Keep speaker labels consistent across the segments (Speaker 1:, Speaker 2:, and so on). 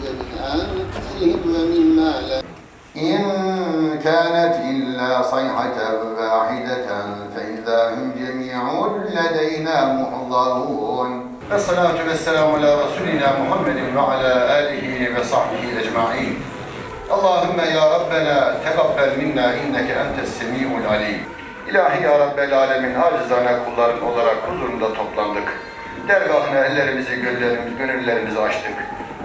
Speaker 1: من أنفسهم ومما لا إن كانت إلا صيحة واحدة فإذا هم جميع لدينا محضرون الصلاة والسلام على رسولنا محمد وعلى آله وصحبه أجمعين اللهم يا ربنا تقبل منا إنك أنت السميع العليم İlahi ya Rabbel Alemin acizane kulların olarak huzurunda toplandık. Dergahına ellerimizi, gönüllerimizi açtık.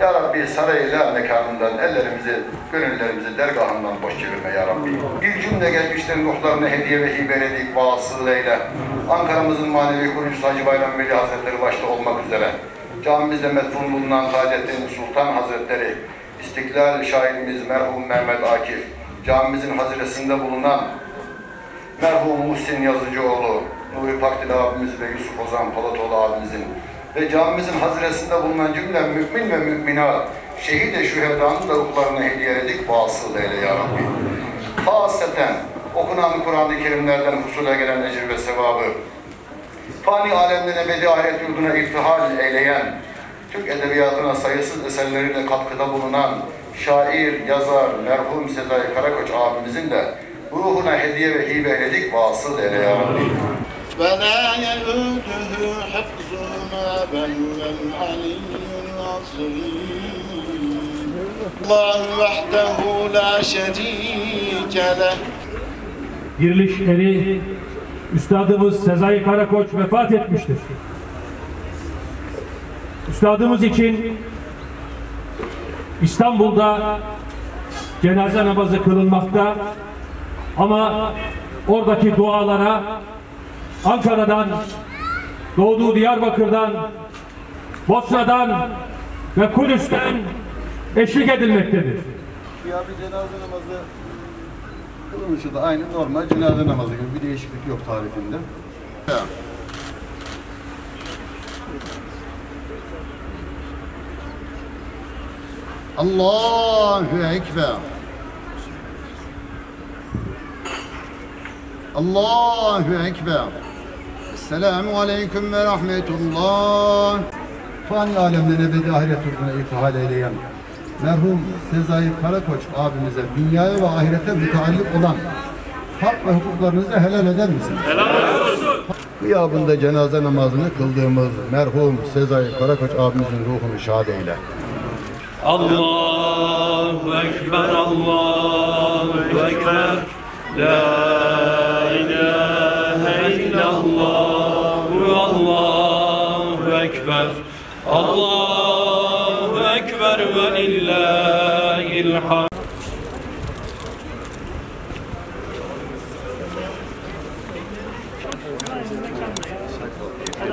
Speaker 1: Ya Rabbi sarayla mekanından ellerimizi, gönüllerimizi dergahından boş çevirme ya Rabbi. Bir cümle gelmişlerin ruhlarına hediye ve hibeledik, vasıl eyle. Ankara'mızın manevi kurucusu Hacı Bayram Veli Hazretleri başta olmak üzere. Camimizde metfun bulunan Taceddin Sultan Hazretleri, İstiklal şairimiz merhum Mehmet Akif, camimizin haziresinde bulunan merhum Muhsin Yazıcıoğlu, Nuri Pakdil abimiz ve Yusuf Ozan Palatoğlu abimizin ve camimizin haziresinde bulunan cümle mümin ve müminat, şehit-i şühedanın da ruhlarına hediye edik, vasıl eyle ya Rabbi. Haseten okunan Kur'an-ı Kerimlerden husule gelen ecir ve sevabı, fani alemden ebedi ahiret yurduna irtihal eyleyen, Türk edebiyatına sayısız eserleriyle katkıda bulunan şair, yazar, merhum Sezai Karakoç abimizin de ruhuna hediye ve hibe eyledik, vasıl eyle ya Rabbi.
Speaker 2: وَلَا يَؤُودُهُ حِفْظُهُمَا وَهُوَ الْعَلِيُّ الْعَظِيمُ اللّٰهُ وَحْدَهُ لَا شَرِيكَ لَهُ
Speaker 3: Diriliş eri Üstadımız Sezai Karakoç vefat etmiştir. Üstadımız için İstanbul'da cenaze namazı kılınmakta ama oradaki dualara Ankara'dan, doğduğu Diyarbakır'dan, Bosna'dan ve Kudüs'ten eşlik edilmektedir.
Speaker 4: Ya bir cenaze namazı kılınışı da aynı normal cenaze namazı gibi bir değişiklik yok tarifinde. Allahu Ekber. Allahu Ekber. Esselamu Aleyküm ve Rahmetullah. Fani alemden ebedi ahiret yurduna irtihal eyleyen merhum Sezai Karakoç abimize dünyaya ve ahirete müteallik olan hak ve hukuklarınızı helal eder misiniz? Helal olsun. Gıyabında cenaze namazını kıldığımız merhum Sezai Karakoç abimizin ruhunu şad eyle.
Speaker 5: Allahu Ekber, Allahu Ekber, La ilahe illallah, Allahu Ekber, Allahu Ekber ve lillahil hamd.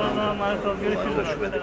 Speaker 6: Allah'a emanet ol. Görüşürüz.